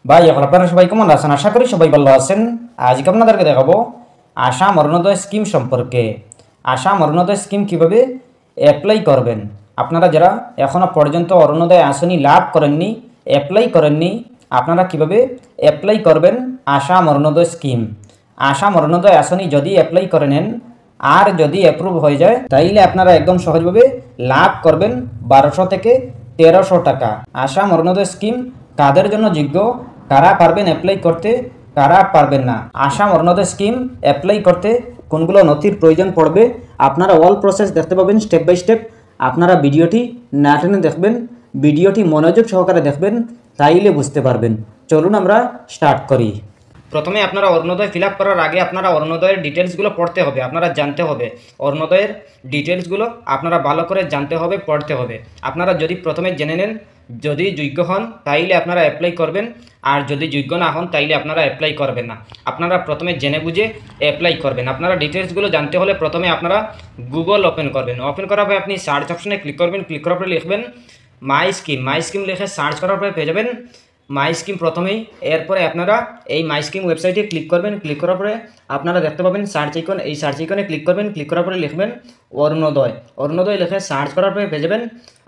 ভাই এখন আপনারা সবাই কেমন আছেন? আশা করি সবাই ভালো আছেন। আজকে আপনাদেরকে দেখাবো আসাম অরুণোদয় স্কিম সম্পর্কে। আসাম অরুণোদয় স্কিম কিভাবে অ্যাপ্লাই করবেন। আপনারা যারা এখনও পর্যন্ত অরুণোদয় আসনি লাভ করেননি, অ্যাপ্লাই করেননি, আপনারা কিভাবে অ্যাপ্লাই করবেন আসাম অরুণোদয় স্কিম। আসাম অরুণোদয় আসনি যদি অ্যাপ্লাই করে নেন আর যদি অ্যাপ্রুভ হয়ে যায় তাইলে আপনারা একদম সহজভাবে লাভ করবেন 1200 থেকে 1300 টাকা। আসাম অরুণোদয় স্কিম কাদের জন্য যোগ্য, কারা পারবেন অ্যাপ্লাই করতে, কারা পারবেন না। আসাম অরুণোদয় স্কিম অ্যাপ্লাই করতে কোনগুলো নথির প্রয়োজন পড়বে আপনারা অল প্রসেস দেখতে পাবেন স্টেপ বাই স্টেপ। আপনারা ভিডিওটি না টেনে দেখবেন, ভিডিওটি মনোযোগ সহকারে দেখবেন, তাইলে বুঝতে পারবেন। চলুন আমরা স্টার্ট করি। প্রথমে আপনারা অরুণোদয় ফিল আপ করার আগে আপনারা অরুণোদয়ের ডিটেলসগুলো পড়তে হবে, আপনারা জানতে হবে। অরুণোদয়ের ডিটেলসগুলো আপনারা ভালো করে জানতে হবে, পড়তে হবে। আপনারা যদি প্রথমে জেনে নেন, যদি যোগ্য হন তাইলে আপনারা অ্যাপ্লাই করবেন, আর যদি যোগ্য না হন তাইলে আপনারা অ্যাপ্লাই করবেন না। আপনারা প্রথমে জেনে বুঝে অ্যাপ্লাই করবেন। আপনারা ডিটেলসগুলো জানতে হলে প্রথমে আপনারা গুগল ওপেন করবেন। ওপেন করার পরে আপনি সার্চ অপশনে ক্লিক করবেন। ক্লিক করার পরে লিখবেন মাই স্কিম। মাই স্কিম লিখে সার্চ করার পরে পেয়ে যাবেন মাই স্কিম প্রথমেই। এরপরে আপনারা এই মাই স্কিম ওয়েবসাইটে ক্লিক করবেন। ক্লিক করার পরে আপনারা দেখতে পাবেন সার্চ আইকন, এই সার্চ আইকনে ক্লিক করবেন। ক্লিক করার পরে লিখবেন অরুণোদয়। অরুণোদয় লিখে সার্চ করার পরে পেয়ে যাবেন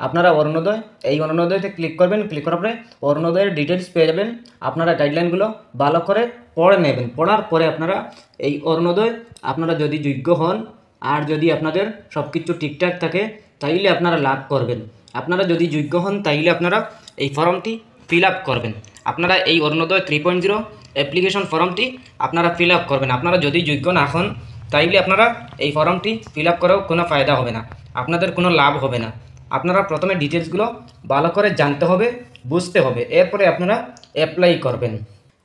আপনারা অরুণোদয়। এই অরুণোদয়তে ক্লিক করবেন। ক্লিক করার পরে অরুণোদয়ের ডিটেলস পেয়ে যাবেন। আপনারা গাইডলাইনগুলো ভালো করে পড়ে নেবেন। পড়ার পরে আপনারা এই অরুণোদয় আপনারা যদি যোগ্য হন আর যদি আপনাদের সব কিছু ঠিকঠাক থাকে তাইলে আপনারা লাভ করবেন। আপনারা যদি যোগ্য হন তাইলে আপনারা এই ফর্মটি ফিল আপ করবেন। আপনারা এই অরুণোদয় 3.0 অ্যাপ্লিকেশন ফর্মটি আপনারা ফিল আপ করবেন। আপনারা যদি যোগ্য না হন তাইলে আপনারা এই ফর্মটি ফিল আপ করেও কোনো ফায়দা হবে না, আপনাদের কোনো লাভ হবে না। আপনারা প্রথমে ডিটেলসগুলো ভালো করে জানতে হবে, বুঝতে হবে, এরপরে আপনারা অ্যাপ্লাই করবেন।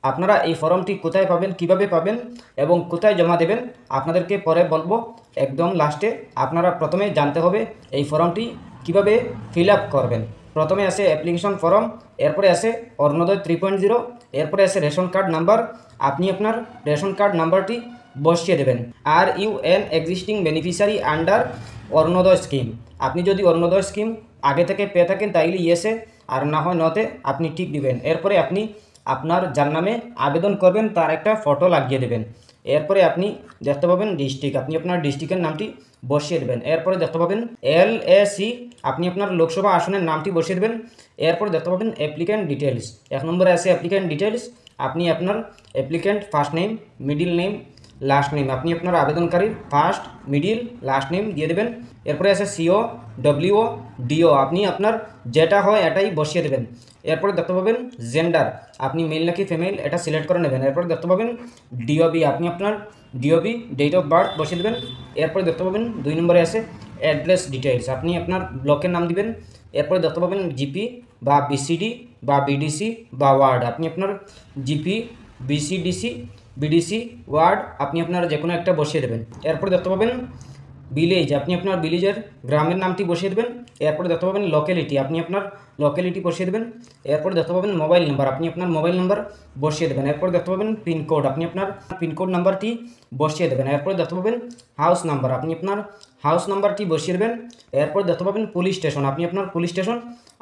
আপনারা এই ফর্মটি কোথায় পাবেন, কিভাবে পাবেন এবং কোথায় জমা দেবেন আপনাদেরকে পরে বলবো। একদম লাস্টে আপনারা প্রথমে জানতে হবে এই ফর্মটি কিভাবে ফিল আপ করবেন। প্রথমে আসে অ্যাপ্লিকেশন ফর্ম, এরপরে আসে অরুণোদয় 3.0, এরপরে আসে রেশন কার্ড নাম্বার। আপনি আপনার রেশন কার্ড নাম্বারটি বসিয়ে দেবেন। Are U N existing beneficiary under Arunoday scheme. আপনি যদি অরুণোদয় স্কিম আগে থেকে পেয়ে থাকেন তাইলে ইয়েসে, আর না হয় নতে আপনি ঠিক দিবেন। এরপরে আপনি আপনার যার নামে আবেদন করবেন তার একটা ফটো লাগিয়ে দেবেন। এরপরে আপনি দেখতে পাবেন ডিস্ট্রিক্ট, আপনি আপনার ডিস্ট্রিক্টের নামটি বসিয়ে দেবেন। এরপরে দেখতে পাবেন LAC, আপনি আপনার লোকসভা আসনের নামটি বসিয়ে দেবেন। এরপরে দেখতে পাবেন অ্যাপ্লিক্যান্ট ডিটেলস, 1 নম্বরে আছে অ্যাপ্লিক্যান্ট ডিটেলস। আপনি আপনার applicant first name, middle name, last name, আপনি আপনার আবেদনকারীর ফার্স্ট, মিডিল, লাস্ট নেম দিয়ে দেবেন। এরপরে আছে CO, WO, DO, আপনি আপনার যেটা হয় এটাই বসিয়ে দেবেন। এরপরে দেখতে পাবেন জেন্ডার, আপনি মেল নাকি ফিমেল এটা সিলেক্ট করে নেবেন। এরপরে দেখতে পাবেন DOB, আপনি আপনার DOB ডেট অফ বার্থ বসিয়ে দেবেন। এরপরে দেখতে পাবেন 2 নম্বরে আছে অ্যাড্রেস ডিটেলস, আপনি আপনার ব্লকের নাম দিবেন। এরপরে দেখতে পাবেন GP বা BCD বা BDC বা ওয়ার্ড, আপনি আপনার GP, BDC, ওয়ার্ড আপনি আপনার যে কোনো একটা বসিয়ে দেবেন। এরপরে দেখতে পাবেন ভিলেজ, আপনি আপনার ভিলেজের গ্রামের নামটি বসিয়ে দেবেন। এরপরে দেখতে পাবেন লোকালিটি, আপনি আপনার লোকালিটি বসিয়ে দেবেন। এরপরে দেখতে পাবেন মোবাইল নাম্বার, আপনি আপনার মোবাইল নাম্বার বসিয়ে দেবেন। এরপরে দেখতে পাবেন পিনকোড, আপনি আপনার পিনকোড নাম্বারটি বসিয়ে দেবেন। এরপরে দেখতে পাবেন হাউস নাম্বার, আপনি আপনার হাউস নাম্বারটি বসিয়ে দেবেন। এরপর দেখতে পাবেন পুলিশ স্টেশন, আপনি আপনার পুলিশ স্টেশন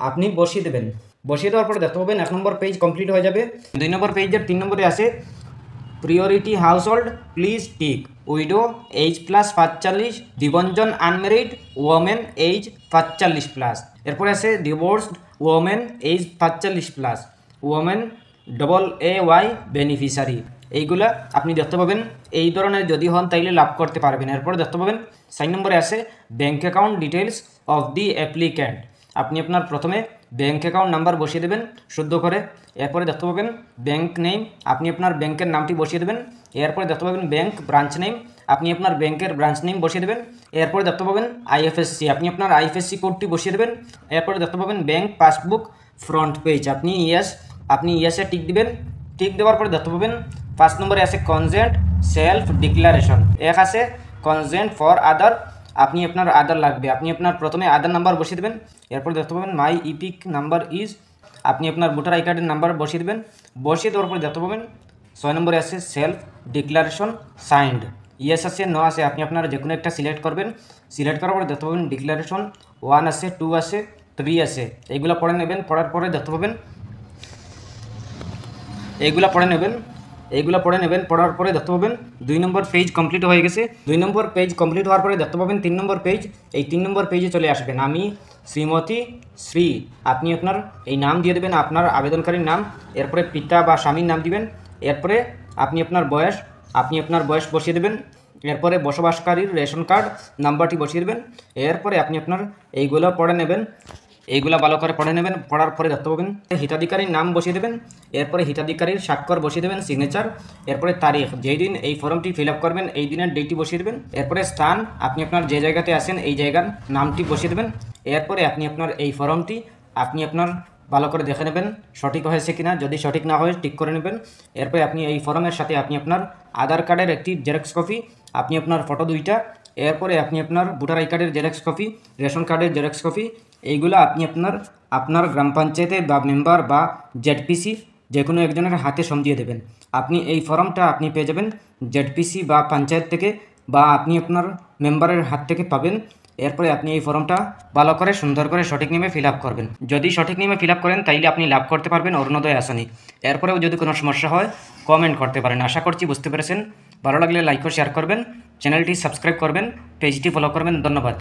আপনি বসিয়ে দেবেন। বসিয়ে দেওয়ার পরে দেখতে পাবেন 1 নম্বর পেজ কমপ্লিট হয়ে যাবে। 2 নম্বর পেজের 3 নম্বরে আসে priority household please tick widow age plus 45, দিবঞ্জন আনমেরিড ওমেন এজ 45+। এরপরে আছে divorced women age 45+, women AAY beneficiary. এইগুলা আপনি দেখতে পাবেন। এই ধরনের যদি হন তাইলে লাভ করতে পারবেন। এরপরে দেখতে পাবেন 4 নম্বরে আছে bank account details of the applicant, আপনি আপনার প্রথমে ব্যাঙ্ক অ্যাকাউন্ট নাম্বার বসিয়ে দেবেন শুদ্ধ করে। এরপরে দেখতে পাবেন ব্যাঙ্ক নেম, আপনি আপনার ব্যাঙ্কের নামটি বসিয়ে দেবেন। এরপরে দেখতে পাবেন ব্যাঙ্ক ব্রাঞ্চ নেম, আপনি আপনার ব্যাঙ্কের ব্রাঞ্চ নেম বসিয়ে দেবেন। এরপরে দেখতে পাবেন IFSC, আপনি আপনার IFSC কোডটি বসিয়ে দেবেন। এরপরে দেখতে পাবেন ব্যাঙ্ক পাসবুক ফ্রন্ট পেজ, আপনি ইয়েসে টিক দিবেন। টিক দেওয়ার পরে দেখতে পাবেন 5 নম্বরে আছে কনজেন্ট সেলফ ডিক্লারেশন, এক আছে কনজেন্ট ফর আদার, আপনি আপনার আধার লাগবে, আপনি আপনার প্রথমে আধার নাম্বার বসিয়ে দেবেন। এরপর দেখতে পাবেন মাই ইপিক নাম্বার ইজ, আপনি আপনার ভোটার আই কার্ডের নাম্বার বসিয়ে দেবেন। বসিয়ে দেওয়ার পরে দেখতে পাবেন 6 নম্বরে আছে সেলফ ডিক্লারেশন সাইন্ড, ইয়েস আছে, নো আছে, আপনি আপনার যে কোনো একটা সিলেক্ট করবেন। সিলেক্ট করার পরে দেখতে পাবেন ডিক্লারেশন 1 আছে, 2 আছে, 3 আছে, এইগুলো পড়ে নেবেন। পড়ার পরে দেখতে পাবেন এইগুলা পড়ে নেবেন। এইগুলো পড়ে নেবেন, পড়ার পরে দেখতে পাবেন 2 নম্বর পেজ কমপ্লিট হয়ে গেছে। 2 নম্বর পেজ কমপ্লিট হওয়ার পরে দেখতে পাবেন 3 নম্বর পেজ। এই 3 নম্বর পেজে চলে আসবেন। আমি শ্রীমতী শ্রী, আপনি আপনার এই নাম দিয়ে দেবেন, আপনার আবেদনকারীর নাম, এরপরে পিতা বা স্বামীর নাম দিবেন, এরপরে আপনি আপনার বয়স বসিয়ে দেবেন, এরপরে বসবাসকারীর রেশন কার্ড নাম্বারটি বসিয়ে দেবেন, এরপরে আপনি আপনার এইগুলো পড়ে নেবেন। এইগুলা ভালো করে পড়ে নেবেন। পড়ার পরে দেখতে পাবেন হিতাধিকারীর নাম বসিয়ে দেবেন, এরপরে হিতাধিকারীর স্বাক্ষর বসিয়ে দেবেন, সিগনেচার, এরপরে তারিখ, যেই দিন এই ফর্মটি ফিল আপ করবেন এই দিনের ডেটটি বসিয়ে দেবেন, এরপরে স্থান, আপনি আপনার যে জায়গাতে আছেন এই জায়গার নামটি বসিয়ে দেবেন, এরপরে আপনি আপনার এই ফর্মটি আপনি আপনার ভালো করে দেখে নেবেন সঠিক হয়েছে কিনা। যদি সঠিক না হয় ঠিক করে নেবেন। এরপরে আপনি এই ফর্মের সাথে আপনি আপনার আধার কার্ডের একটি জেরক্স কপি, আপনি আপনার ফটো 2টা, এরপরে আপনি আপনার ভোটার আই কার্ডের জেরক্স কপি, রেশন কার্ডের জেরক্স কপি, এইগুলো আপনি আপনার গ্রাম পঞ্চায়েতে বা মেম্বার বা জেডপিসি যে কোনো একজনের হাতে সমঝিয়ে দেবেন। আপনি এই ফর্মটা আপনি পেয়ে যাবেন জেডপিসি বা পঞ্চায়েত থেকে, বা আপনি আপনার মেম্বারের হাত থেকে পাবেন। এরপরে আপনি এই ফর্মটা ভালো করে সুন্দর করে সঠিক নিয়মে ফিল আপ করবেন। যদি সঠিক নিয়মে ফিল আপ করেন তাইলে আপনি লাভ করতে পারবেন অরুণোদয় আসনি। এরপরেও যদি কোনো সমস্যা হয় কমেন্ট করতে পারেন। আশা করছি বুঝতে পেরেছেন। ভালো লাগলে লাইক ও শেয়ার করবেন, চ্যানেলটি সাবস্ক্রাইব করবেন, পেজটি ফলো করবেন। ধন্যবাদ।